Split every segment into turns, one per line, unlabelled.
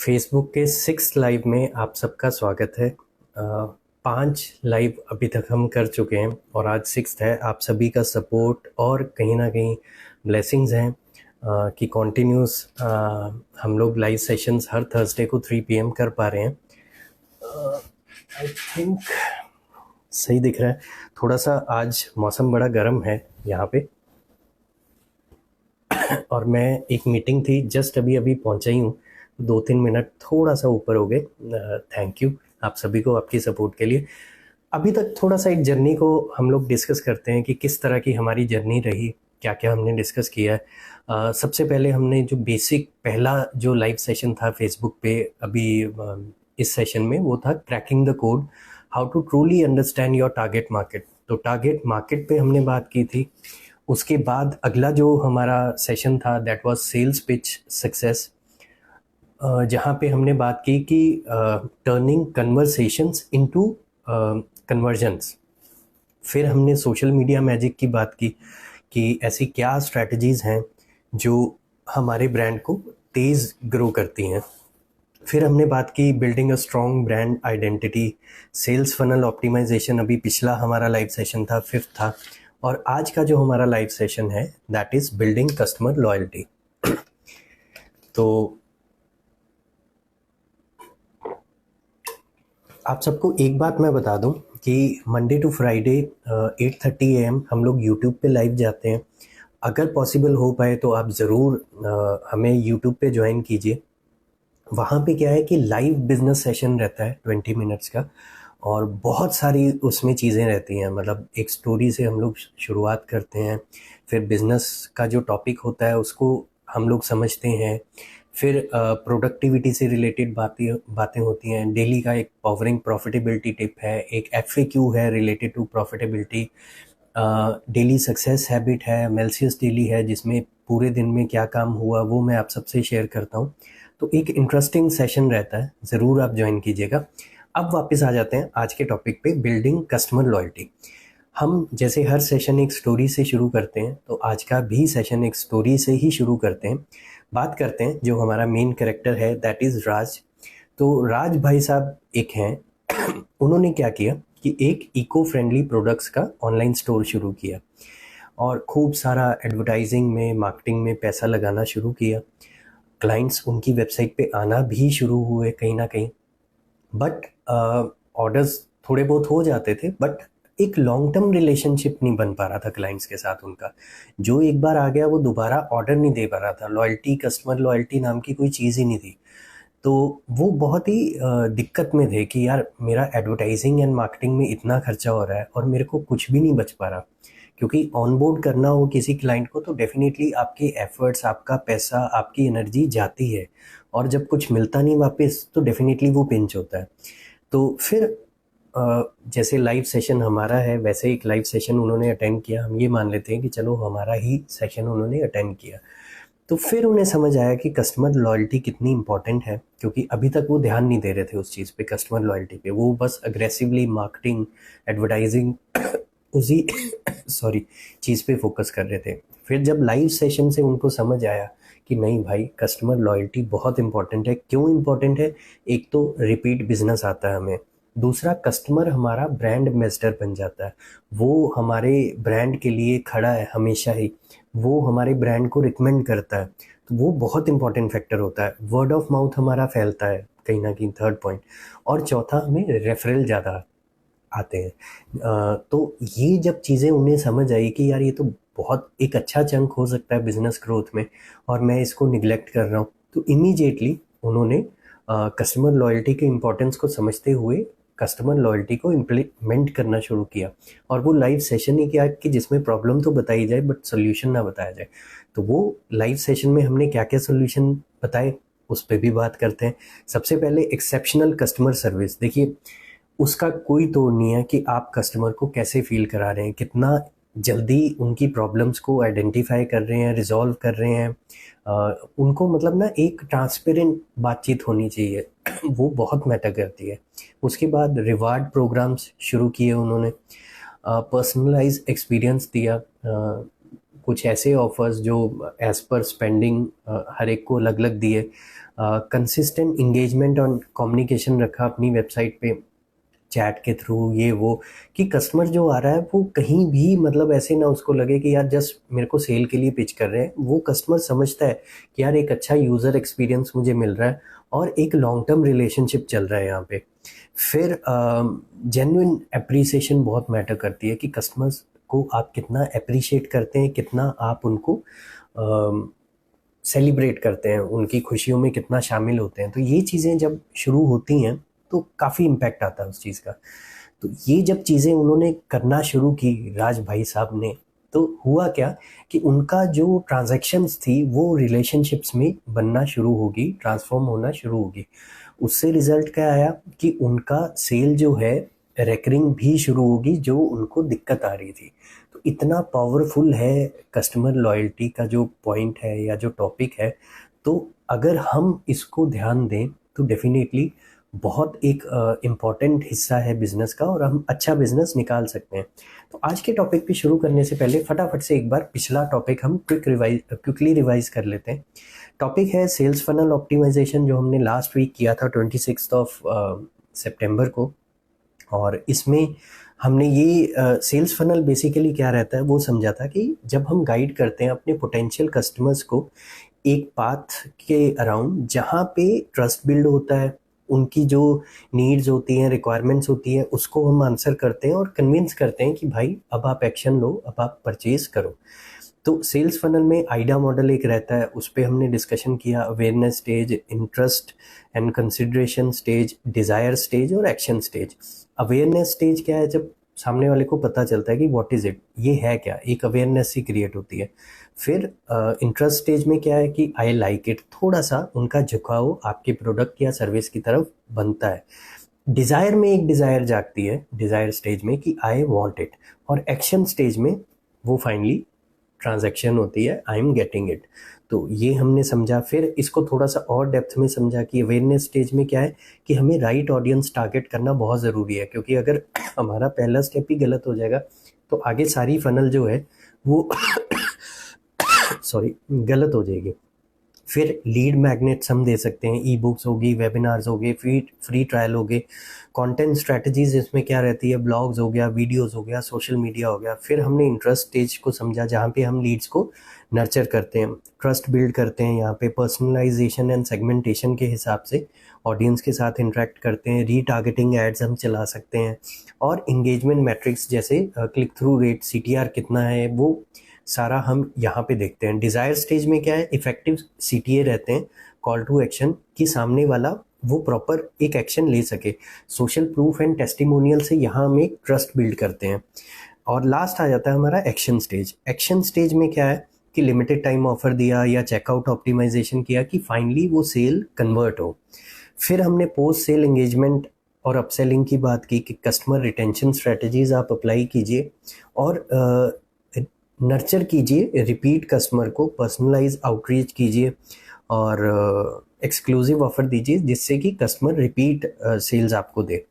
Facebook के 6 live में आप सबका स्वागत है। 5 लाइव अभी तक हम कर चुके हैं और आज 6th है। आप सभी का सपोर्ट और कहीं ना कहीं ब्लेसिंग्स हैं कि कॉन्टिन्यूस हम लोग लाइव सेशंस हर थर्सडे को 3 PM कर पा रहे हैं। आई थिंक सही दिख रहा है। थोड़ा सा आज मौसम बड़ा गर्म है यहाँ पे और मैं एक मीटिंग थी, जस्ट अभी अभी पहुँचा ही हूँ। 2-3 मिनट थोड़ा सा ऊपर हो गए। थैंक यू आप सभी को आपकी सपोर्ट के लिए। अभी तक थोड़ा सा एक जर्नी को हम लोग डिस्कस करते हैं कि किस तरह की हमारी जर्नी रही, क्या क्या हमने डिस्कस किया है। सबसे पहले हमने जो बेसिक पहला जो लाइव सेशन था फेसबुक पे अभी इस सेशन में, वो था cracking the code, how to truly understand your target market. तो टारगेट मार्केट पे हमने बात की थी। उसके बाद अगला जो हमारा सेशन था that was sales pitch success, जहाँ पे हमने बात की कि टर्निंग कन्वर्सेशंस इनटू कन्वर्जन्स। फिर हमने सोशल मीडिया मैजिक की बात की कि ऐसी क्या स्ट्रैटेजीज़ हैं जो हमारे ब्रांड को तेज़ ग्रो करती हैं। फिर हमने बात की building a strong brand identity, sales funnel optimisation. अभी पिछला हमारा लाइव सेशन था, 5th था। और आज का जो हमारा लाइव सेशन है that is building customer loyalty. तो आप सबको एक बात मैं बता दूं कि मंडे टू फ्राइडे 8:30 AM हम लोग यूट्यूब पे लाइव जाते हैं। अगर पॉसिबल हो पाए तो आप ज़रूर हमें यूट्यूब पे ज्वाइन कीजिए। वहाँ पे क्या है कि लाइव बिजनेस सेशन रहता है 20 मिनट्स का, और बहुत सारी उसमें चीज़ें रहती हैं। मतलब एक स्टोरी से हम लोग शुरुआत करते हैं, फिर बिज़नेस का जो टॉपिक होता है उसको हम लोग समझते हैं, फिर प्रोडक्टिविटी से रिलेटेड बातें होती हैं। डेली का एक पावरिंग प्रॉफिटेबिलिटी टिप है, एक FAQ है related to profitability, daily success habit है, मेल्सियस डेली है जिसमें पूरे दिन में क्या काम हुआ वो मैं आप सबसे शेयर करता हूँ। तो एक इंटरेस्टिंग सेशन रहता है, ज़रूर आप ज्वाइन कीजिएगा। अब वापस आ जाते हैं आज के टॉपिक पे, बिल्डिंग कस्टमर लॉयल्टी। हम जैसे हर सेशन एक स्टोरी से शुरू करते हैं, तो आज का भी सेशन एक स्टोरी से ही शुरू करते हैं। बात करते हैं जो हमारा मेन कैरेक्टर है दैट इज़ राज। तो राज भाई साहब एक हैं उन्होंने क्या किया कि एक इको फ्रेंडली प्रोडक्ट्स का ऑनलाइन स्टोर शुरू किया और खूब सारा एडवर्टाइजिंग में, मार्केटिंग में पैसा लगाना शुरू किया। क्लाइंट्स उनकी वेबसाइट पे आना भी शुरू हुए कहीं ना कहीं, बट ऑर्डर्स थोड़े बहुत हो जाते थे, बट एक लॉन्ग टर्म रिलेशनशिप नहीं बन पा रहा था क्लाइंट्स के साथ उनका। जो एक बार आ गया वो दोबारा ऑर्डर नहीं दे पा रहा था। लॉयल्टी, कस्टमर लॉयल्टी नाम की कोई चीज़ ही नहीं थी। तो वो बहुत ही दिक्कत में थे कि यार मेरा एडवर्टाइजिंग एंड मार्केटिंग में इतना खर्चा हो रहा है और मेरे को कुछ भी नहीं बच पा रहा। क्योंकि ऑनबोर्ड करना हो किसी क्लाइंट को तो डेफिनेटली आपके एफर्ट्स, आपका पैसा, आपकी एनर्जी जाती है, और जब कुछ मिलता नहीं वापस तो डेफिनेटली वो पिंच होता है। तो फिर जैसे लाइव सेशन हमारा है वैसे एक लाइव सेशन उन्होंने अटेंड किया। हम ये मान लेते हैं कि चलो हमारा ही सेशन उन्होंने अटेंड किया। तो फिर उन्हें समझ आया कि कस्टमर लॉयल्टी कितनी इंपॉर्टेंट है, क्योंकि अभी तक वो ध्यान नहीं दे रहे थे उस चीज़ पे, कस्टमर लॉयल्टी पे। वो बस अग्रेसिवली मार्केटिंग, एडवर्टाइजिंग उसी सॉरी चीज़ पे फोकस कर रहे थे। फिर जब लाइव सेशन से उनको समझ आया कि नहीं भाई, कस्टमर लॉयल्टी बहुत इंपॉर्टेंट है। क्यों इंपॉर्टेंट है? एक तो रिपीट बिजनेस आता है हमें, दूसरा कस्टमर हमारा ब्रांड एम्बेसडर बन जाता है। वो हमारे ब्रांड के लिए खड़ा है हमेशा ही, वो हमारे ब्रांड को रिकमेंड करता है। तो वो बहुत इंपॉर्टेंट फैक्टर होता है। वर्ड ऑफ माउथ हमारा फैलता है कहीं ना कहीं, थर्ड पॉइंट। और चौथा, हमें रेफरल ज़्यादा आते हैं। तो ये जब चीज़ें उन्हें समझ आई कि यार ये तो बहुत एक अच्छा चंक हो सकता है बिजनेस ग्रोथ में और मैं इसको निगलेक्ट कर रहा हूँ, तो इमीडिएटली उन्होंने कस्टमर लॉयल्टी के इम्पोर्टेंस को समझते हुए कस्टमर लॉयल्टी को इम्प्लीमेंट करना शुरू किया। और वो लाइव सेशन ही किया कि जिसमें प्रॉब्लम तो बताई जाए बट सोल्यूशन ना बताया जाए। तो वो लाइव सेशन में हमने क्या क्या सोल्यूशन बताए उस पर भी बात करते हैं। सबसे पहले एक्सेप्शनल कस्टमर सर्विस। देखिए, उसका कोई तोड़ नहीं है कि आप कस्टमर को कैसे फील करा रहे हैं, कितना जल्दी उनकी प्रॉब्लम्स को आइडेंटिफाई कर रहे हैं, रिजॉल्व कर रहे हैं। उनको मतलब ना एक ट्रांसपेरेंट बातचीत होनी चाहिए वो बहुत मैटर करती है। उसके बाद रिवार्ड प्रोग्राम्स शुरू किए उन्होंने, पर्सनलाइज एक्सपीरियंस दिया। कुछ ऐसे ऑफर्स जो एज पर स्पेंडिंग हर एक को अलग अलग दिए, कंसिस्टेंट इंगेजमेंट और कम्युनिकेशन रखा अपनी वेबसाइट पे चैट के थ्रू, ये वो, कि कस्टमर जो आ रहा है वो कहीं भी मतलब ऐसे ना उसको लगे कि यार जस्ट मेरे को सेल के लिए पिच कर रहे हैं। वो कस्टमर समझता है कि यार एक अच्छा यूज़र एक्सपीरियंस मुझे मिल रहा है और एक लॉन्ग टर्म रिलेशनशिप चल रहा है यहाँ पे। फिर जेन्युइन अप्रिसिएशन बहुत मैटर करती है कि कस्टमर्स को आप कितना अप्रिशिएट करते हैं, कितना आप उनको सेलिब्रेट करते हैं, उनकी खुशियों में कितना शामिल होते हैं। तो ये चीज़ें जब शुरू होती हैं तो काफ़ी इम्पैक्ट आता है उस चीज़ का। तो ये जब चीज़ें उन्होंने करना शुरू की राज भाई साहब ने, तो हुआ क्या कि उनका जो ट्रांजैक्शंस थी वो रिलेशनशिप्स में बनना शुरू होगी, ट्रांसफॉर्म होना शुरू होगी। उससे रिजल्ट क्या आया कि उनका सेल जो है रेकरिंग भी शुरू होगी, जो उनको दिक्कत आ रही थी। तो इतना पावरफुल है कस्टमर लॉयल्टी का जो पॉइंट है या जो टॉपिक है। तो अगर हम इसको ध्यान दें तो डेफिनेटली बहुत एक इम्पॉर्टेंट हिस्सा है बिजनेस का और हम अच्छा बिजनेस निकाल सकते हैं। तो आज के टॉपिक पे शुरू करने से पहले फटाफट से एक बार पिछला टॉपिक हम क्विकली रिवाइज कर लेते हैं। टॉपिक है सेल्स फनल ऑप्टिमाइजेशन, जो हमने लास्ट वीक किया था 26 सितंबर को। और इसमें हमने ये सेल्स फनल बेसिकली क्या रहता है वो समझा था कि जब हम गाइड करते हैं अपने पोटेंशियल कस्टमर्स को एक पाथ के अराउंड जहाँ पे ट्रस्ट बिल्ड होता है, उनकी जो नीड्स होती हैं, रिक्वायरमेंट्स होती हैं, उसको हम आंसर करते हैं और कन्विंस करते हैं कि भाई अब आप एक्शन लो, अब आप परचेज करो। तो सेल्स फनल में आइडा मॉडल एक रहता है, उस पर हमने डिस्कशन किया, awareness stage, interest and consideration stage, desire stage और एक्शन स्टेज। अवेयरनेस स्टेज क्या है? जब सामने वाले को पता चलता है कि व्हाट इज़ इट, ये है क्या, एक अवेयरनेस ही क्रिएट होती है। फिर इंटरेस्ट स्टेज में क्या है कि आई लाइक इट, थोड़ा सा उनका झुकाव आपके प्रोडक्ट या सर्विस की तरफ बनता है। डिज़ायर में एक डिज़ायर जागती है डिज़ायर स्टेज में कि आई वॉन्ट इट। और एक्शन स्टेज में वो फाइनली ट्रांजैक्शन होती है, आई एम गेटिंग इट। तो ये हमने समझा। फिर इसको थोड़ा सा और डेप्थ में समझा कि अवेयरनेस स्टेज में क्या है कि हमें राइट ऑडियंस टारगेट करना बहुत ज़रूरी है, क्योंकि अगर हमारा पहला स्टेप ही गलत हो जाएगा तो आगे सारी फनल जो है वो सॉरी गलत हो जाएगी। फिर लीड मैग्नेट्स हम दे सकते हैं, ई बुक्स होगी, वेबिनार्स हो गए, फ्री ट्रायल हो गए। कंटेंट स्ट्रेटजीज इसमें क्या रहती है, ब्लॉग्स हो गया, वीडियोस हो गया, सोशल मीडिया हो गया। फिर हमने इंटरेस्ट स्टेज को समझा जहाँ पे हम लीड्स को नर्चर करते हैं, ट्रस्ट बिल्ड करते हैं, यहाँ पे पर्सनलाइजेशन एंड सेगमेंटेशन के हिसाब से ऑडियंस के साथ इंटरेक्ट करते हैं, रीटारगेटिंग एड्स हम चला सकते हैं, और इंगेजमेंट मैट्रिक्स जैसे क्लिक थ्रू रेट, CTR कितना है, वो सारा हम यहाँ पे देखते हैं। डिज़ायर स्टेज में क्या है, इफेक्टिव CTA रहते हैं, कॉल टू एक्शन, कि सामने वाला वो प्रॉपर एक एक्शन ले सके। सोशल प्रूफ एंड टेस्टिमोनियल से यहाँ हम एक ट्रस्ट बिल्ड करते हैं। और लास्ट आ जाता है हमारा एक्शन स्टेज। एक्शन स्टेज में क्या है कि लिमिटेड टाइम ऑफर दिया या चेकआउट ऑप्टिमाइजेशन किया कि फाइनली वो सेल कन्वर्ट हो। फिर हमने पोस्ट सेल एंगेजमेंट और अपसेलिंग की बात की कि कस्टमर रिटेंशन स्ट्रेटजीज आप अप्लाई कीजिए और नर्चर कीजिए रिपीट कस्टमर को, पर्सनलाइज आउटरीच कीजिए और एक्सक्लूसिव ऑफर दीजिए जिससे कि कस्टमर रिपीट सेल्स आपको दे।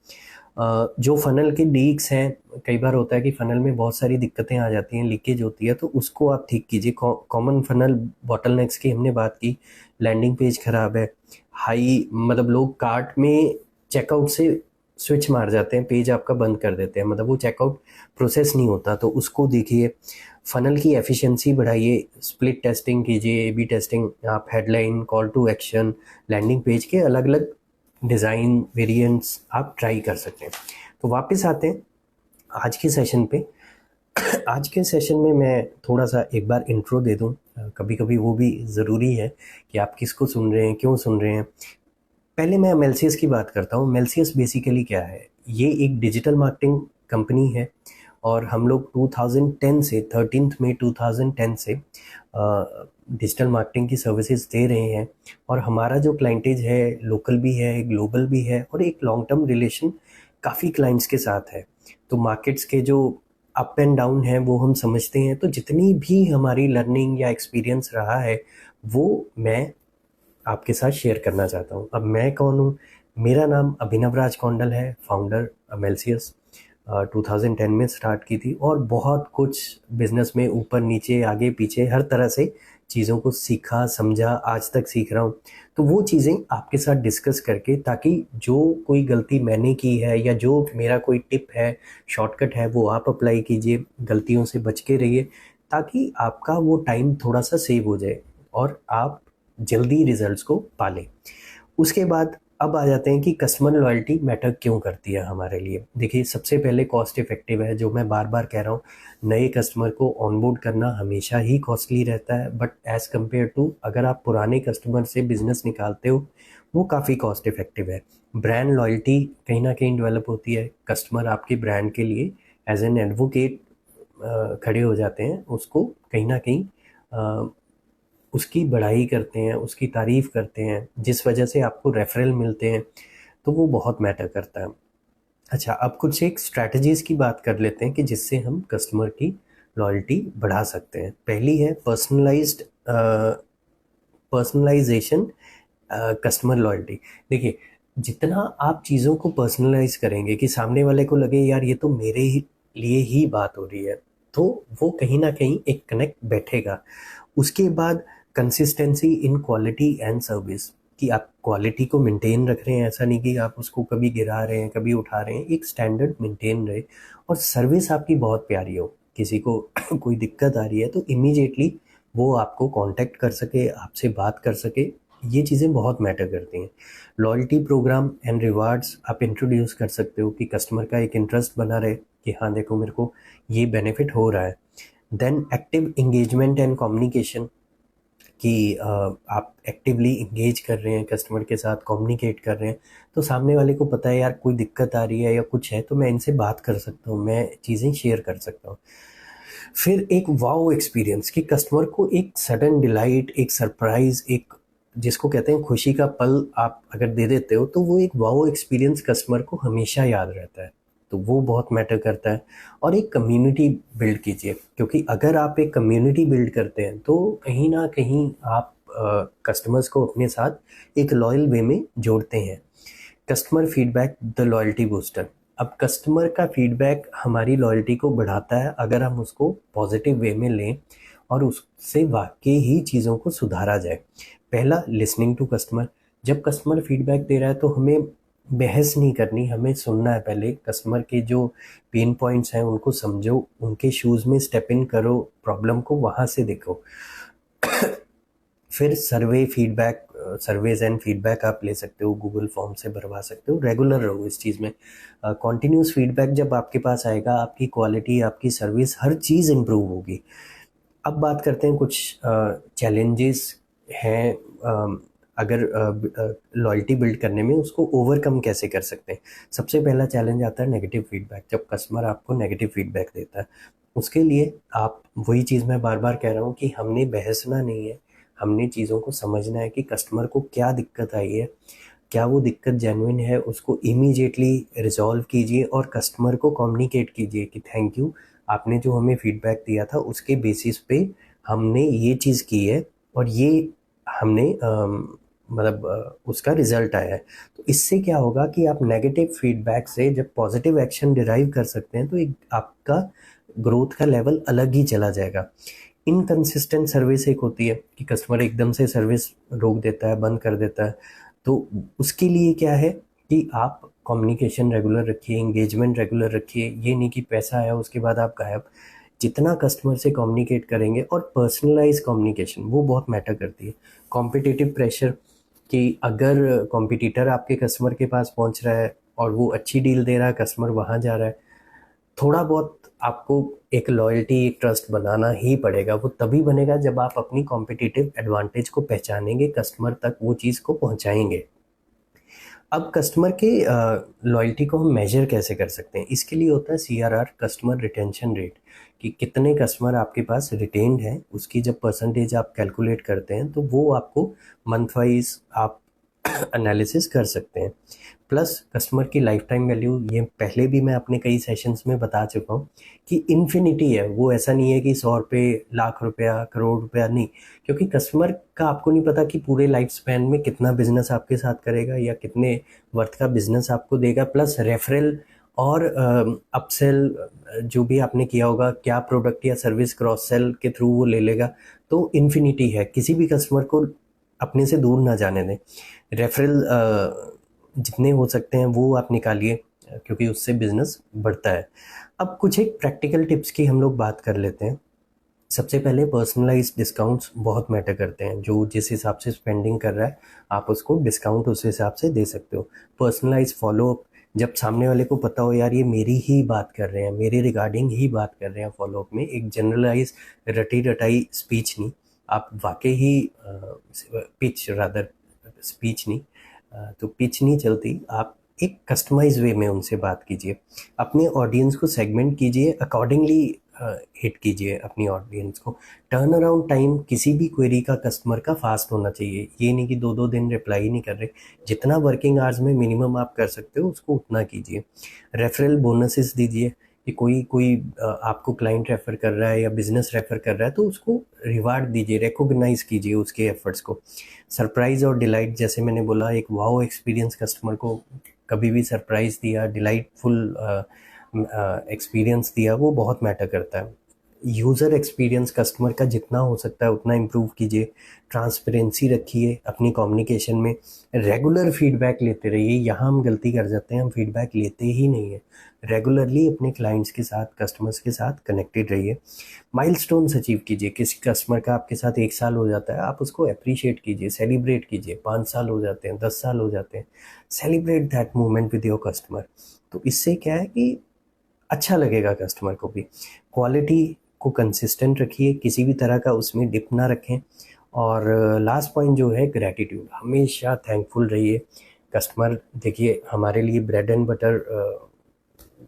जो फनल के लीक्स हैं, कई बार होता है कि फनल में बहुत सारी दिक्कतें आ जाती हैं, लीकेज होती है, तो उसको आप ठीक कीजिए। कॉमन फनल बॉटलनेक्स की हमने बात की, लैंडिंग पेज खराब है, हाई मतलब लोग कार्ट में चेकआउट से स्विच मार जाते हैं, पेज आपका बंद कर देते हैं, मतलब वो चेकआउट प्रोसेस नहीं होता, तो उसको देखिए। फनल की एफिशिएंसी बढ़ाइए, स्प्लिट टेस्टिंग कीजिए, AB टेस्टिंग, आप headline, call to action, landing page के अलग अलग डिज़ाइन वेरिएंट्स आप ट्राई कर सकते हैं। तो वापस आते हैं आज के सेशन पे। आज के सेशन में मैं थोड़ा सा एक बार इंट्रो दे दूं, कभी कभी वो भी ज़रूरी है कि आप किसको सुन रहे हैं, क्यों सुन रहे हैं। पहले मैं मेल्सियस की बात करता हूँ। मेल्सियस बेसिकली क्या है, ये एक डिजिटल मार्केटिंग कंपनी है और हम लोग 2010 से 13 मई 2010 से डिजिटल मार्केटिंग की सर्विसेज दे रहे हैं। और हमारा जो क्लाइंटेज है लोकल भी है, ग्लोबल भी है, और एक लॉन्ग टर्म रिलेशन काफ़ी क्लाइंट्स के साथ है। तो मार्केट्स के जो अप एंड डाउन है वो हम समझते हैं। तो जितनी भी हमारी लर्निंग या एक्सपीरियंस रहा है वो मैं आपके साथ शेयर करना चाहता हूँ। अब मैं कौन हूँ? मेरा नाम अभिनव राज कौंडल है, फाउंडर मेल्सियस। 2010 में स्टार्ट की थी और बहुत कुछ बिजनेस में ऊपर नीचे आगे पीछे हर तरह से चीज़ों को सीखा समझा, आज तक सीख रहा हूँ। तो वो चीज़ें आपके साथ डिस्कस करके, ताकि जो कोई गलती मैंने की है या जो मेरा कोई टिप है, शॉर्टकट है, वो आप अप्लाई कीजिए, गलतियों से बच के रहिए, ताकि आपका वो टाइम थोड़ा सा सेव हो जाए और आप जल्दी रिजल्ट्स को पा लें। उसके बाद अब आ जाते हैं कि कस्टमर लॉयल्टी मैटर क्यों करती है हमारे लिए। देखिए, सबसे पहले कॉस्ट इफेक्टिव है, जो मैं बार बार कह रहा हूँ। नए कस्टमर को ऑनबोर्ड करना हमेशा ही कॉस्टली रहता है, बट एज़ कम्पेयर टू अगर आप पुराने कस्टमर से बिजनेस निकालते हो, वो काफ़ी कॉस्ट इफेक्टिव है। ब्रांड लॉयल्टी कहीं ना कहीं डेवलप होती है, कस्टमर आपके ब्रांड के लिए एज एन एडवोकेट खड़े हो जाते हैं, उसको कहीं ना कहीं उसकी बढ़ाई करते हैं, उसकी तारीफ़ करते हैं, जिस वजह से आपको रेफरल मिलते हैं, तो वो बहुत मैटर करता है। अच्छा, अब कुछ एक स्ट्रैटेजीज़ की बात कर लेते हैं कि जिससे हम कस्टमर की लॉयल्टी बढ़ा सकते हैं। पहली है पर्सनलाइजेशन कस्टमर लॉयल्टी। देखिए, जितना आप चीज़ों को पर्सनलाइज करेंगे कि सामने वाले को लगे यार ये तो मेरे ही लिए ही बात हो रही है, तो वो कहीं ना कहीं एक कनेक्ट बैठेगा। उसके बाद consistency in quality and service, कि आप क्वालिटी को मेंटेन रख रहे हैं, ऐसा नहीं कि आप उसको कभी गिरा रहे हैं कभी उठा रहे हैं, एक स्टैंडर्ड मेंटेन रहे। और सर्विस आपकी बहुत प्यारी हो, किसी को कोई दिक्कत आ रही है तो इमीडिएटली वो आपको कांटेक्ट कर सके, आपसे बात कर सके, ये चीज़ें बहुत मैटर करती हैं। लॉयल्टी प्रोग्राम एंड रिवार्ड्स आप इंट्रोड्यूस कर सकते हो कि कस्टमर का एक इंटरेस्ट बना रहे कि हाँ देखो मेरे को ये बेनिफिट हो रहा है। Then active engagement and communication, कि आप एक्टिवली इंगेज कर रहे हैं कस्टमर के साथ, कम्युनिकेट कर रहे हैं, तो सामने वाले को पता है यार कोई दिक्कत आ रही है या कुछ है तो मैं इनसे बात कर सकता हूँ, मैं चीज़ें शेयर कर सकता हूँ। फिर एक वाओ एक्सपीरियंस, कि कस्टमर को एक सडन डिलाइट, एक सरप्राइज, एक जिसको कहते हैं खुशी का पल आप अगर दे देते हो, तो वो एक वाओ एक्सपीरियंस कस्टमर को हमेशा याद रहता है, तो वो बहुत मैटर करता है। और एक कम्युनिटी बिल्ड कीजिए, क्योंकि अगर आप एक कम्युनिटी बिल्ड करते हैं तो कहीं ना कहीं आप कस्टमर्स को अपने साथ एक लॉयल वे में जोड़ते हैं। Customer feedback the loyalty booster. अब कस्टमर का फीडबैक हमारी लॉयल्टी को बढ़ाता है अगर हम उसको पॉजिटिव वे में लें और उससे वाकई ही चीज़ों को सुधारा जाए। पहला, लिसनिंग टू कस्टमर। जब कस्टमर फीडबैक दे रहा है तो हमें बहस नहीं करनी, हमें सुनना है। पहले कस्टमर के जो पेन पॉइंट्स हैं उनको समझो, उनके शूज़ में स्टेप इन करो, प्रॉब्लम को वहाँ से देखो। फिर सर्वेज एंड फीडबैक आप ले सकते हो, गूगल फॉर्म से भरवा सकते हो, रेगुलर रहो इस चीज़ में। कॉन्टीन्यूस फीडबैक जब आपके पास आएगा, आपकी क्वालिटी, आपकी सर्विस, हर चीज़ इम्प्रूव होगी। अब बात करते हैं कुछ चैलेंजेस हैं, अगर लॉयल्टी बिल्ड करने में उसको ओवरकम कैसे कर सकते हैं। सबसे पहला चैलेंज आता है नेगेटिव फीडबैक। जब कस्टमर आपको नेगेटिव फीडबैक देता है, उसके लिए आप वही चीज़ मैं बार बार कह रहा हूँ कि हमने बहसना नहीं है, हमने चीज़ों को समझना है कि कस्टमर को क्या दिक्कत आई है, क्या वो दिक्कत जेन्युइन है, उसको इमीडिएटली रिजॉल्व कीजिए और कस्टमर को कम्युनिकेट कीजिए कि थैंक यू, आपने जो हमें फीडबैक दिया था उसके बेसिस पे हमने ये चीज़ की है और ये हमने उसका रिजल्ट आया है। तो इससे क्या होगा कि आप नेगेटिव फीडबैक से जब पॉजिटिव एक्शन डिराइव कर सकते हैं तो एक आपका ग्रोथ का लेवल अलग ही चला जाएगा। इनकंसिस्टेंट सर्विस एक होती है कि कस्टमर एकदम से सर्विस रोक देता है, बंद कर देता है, तो उसके लिए क्या है कि आप कम्युनिकेशन रेगुलर रखिए, एंगेजमेंट रेगुलर रखिए। ये नहीं कि पैसा आया उसके बाद आप गायब। जितना कस्टमर से कम्युनिकेट करेंगे, और पर्सनलाइज कम्युनिकेशन वो बहुत मैटर करती है। कॉम्पिटिटिव प्रेशर, कि अगर कॉम्पिटिटर आपके कस्टमर के पास पहुंच रहा है और वो अच्छी डील दे रहा है, कस्टमर वहाँ जा रहा है, थोड़ा बहुत आपको एक लॉयल्टी, एक ट्रस्ट बनाना ही पड़ेगा। वो तभी बनेगा जब आप अपनी कॉम्पिटिटिव एडवांटेज को पहचानेंगे, कस्टमर तक वो चीज़ को पहुंचाएंगे। अब कस्टमर के लॉयल्टी को हम मेजर कैसे कर सकते हैं, इसके लिए होता है CRR, कस्टमर रिटेंशन रेट, कि कितने कस्टमर आपके पास रिटेन्ड हैं, उसकी जब परसेंटेज आप कैलकुलेट करते हैं तो वो आपको मंथ वाइज आप एनालिसिस कर सकते हैं। प्लस कस्टमर की लाइफ टाइम वैल्यू, ये पहले भी मैं अपने कई सेशंस में बता चुका हूँ कि इन्फिनिटी है, वो ऐसा नहीं है कि 100 रुपये, लाख रुपया, करोड़ रुपया, नहीं। क्योंकि कस्टमर का आपको नहीं पता कि पूरे लाइफ स्पैन में कितना बिजनेस आपके साथ करेगा या कितने वर्थ का बिजनेस आपको देगा। प्लस रेफरल और अपसेल जो भी आपने किया होगा, क्या प्रोडक्ट या सर्विस क्रॉस सेल के थ्रू वो ले लेगा, तो इन्फिनिटी है। किसी भी कस्टमर को अपने से दूर ना जाने दें। रेफरल जितने हो सकते हैं वो आप निकालिए, क्योंकि उससे बिजनेस बढ़ता है। अब कुछ एक प्रैक्टिकल टिप्स की हम लोग बात कर लेते हैं। सबसे पहले पर्सनलाइज्ड डिस्काउंट्स बहुत मैटर करते हैं। जो जिस हिसाब से स्पेंडिंग कर रहा है आप उसको डिस्काउंट उस हिसाब से दे सकते हो। पर्सनलाइज फॉलोअप, जब सामने वाले को पता हो यार ये मेरी ही बात कर रहे हैं, मेरे रिगार्डिंग ही बात कर रहे हैं फॉलोअप में, एक जनरलाइज रटी रटाई स्पीच नहीं, आप वाकई ही पिच रादर स्पीच नहीं, तो पिच नहीं चलती, आप एक कस्टमाइज वे में उनसे बात कीजिए। अपने ऑडियंस को सेगमेंट कीजिए, अकॉर्डिंगली हिट कीजिए अपनी ऑडियंस को। टर्न अराउंड टाइम किसी भी क्वेरी का कस्टमर का फास्ट होना चाहिए। ये नहीं कि 2-2 दिन रिप्लाई नहीं कर रहे, जितना वर्किंग आवर्स में मिनिमम आप कर सकते हो उसको उतना कीजिए। रेफरल बोनसेस दीजिए कि कोई कोई आपको क्लाइंट रेफ़र कर रहा है या बिजनेस रेफ़र कर रहा है तो उसको रिवार्ड दीजिए, रिकॉग्नाइज कीजिए उसके एफर्ट्स को। सरप्राइज़ और डिलाइट, जैसे मैंने बोला, एक वाओ एक्सपीरियंस कस्टमर को कभी भी सरप्राइज़ दिया, डिलाइटफुल एक्सपीरियंस दिया, वो बहुत मैटर करता है। यूज़र एक्सपीरियंस कस्टमर का जितना हो सकता है उतना इम्प्रूव कीजिए। ट्रांसपेरेंसी रखिए अपनी कम्युनिकेशन में। रेगुलर फीडबैक लेते रहिए। यहाँ हम गलती कर जाते हैं, हम फीडबैक लेते ही नहीं है। रेगुलरली अपने क्लाइंट्स के साथ, कस्टमर्स के साथ कनेक्टेड रहिए। माइलस्टोन्स अचीव कीजिए। किसी कस्टमर का आपके साथ 1 साल हो जाता है, आप उसको अप्रिशिएट कीजिए, सेलिब्रेट कीजिए। 5 साल हो जाते हैं, 10 साल हो जाते हैं, celebrate that moment with your customer. तो इससे क्या है कि अच्छा लगेगा कस्टमर को भी। क्वालिटी को कंसिस्टेंट रखिए, किसी भी तरह का उसमें डिप ना रखें। और लास्ट पॉइंट जो है, ग्रैटिट्यूड। हमेशा थैंकफुल रहिए। कस्टमर देखिए हमारे लिए ब्रेड एंड बटर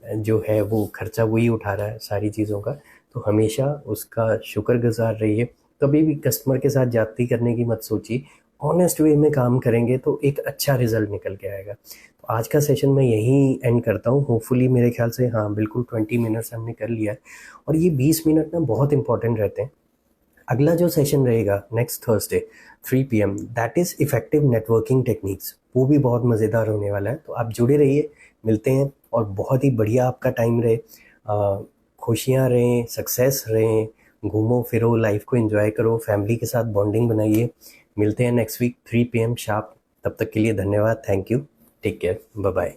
जो है वो खर्चा वही उठा रहा है सारी चीज़ों का, तो हमेशा उसका शुक्रगुजार रहिए। कभी भी कस्टमर के साथ जाती करने की मत सोचिए। ऑनेस्ट वे में काम करेंगे तो एक अच्छा रिजल्ट निकल के आएगा। तो आज का सेशन मैं यहीं एंड करता हूँ। होपफुली मेरे ख्याल से हाँ बिल्कुल 20 मिनट्स हमने कर लिया है, और ये 20 मिनट ना बहुत इंपॉर्टेंट रहते हैं। अगला जो सेशन रहेगा next Thursday 3 PM, that is effective networking techniques, वो भी बहुत मज़ेदार होने वाला है। तो आप जुड़े रहिए, मिलते हैं, और बहुत ही बढ़िया आपका टाइम रहे, खुशियाँ रहें, सक्सेस रहें, घूमो फिरो, लाइफ को एंजॉय करो, फैमिली के साथ बॉन्डिंग बनाइए। मिलते हैं नेक्स्ट वीक 3 PM शार्प। तब तक के लिए धन्यवाद, thank you, take care, bye bye.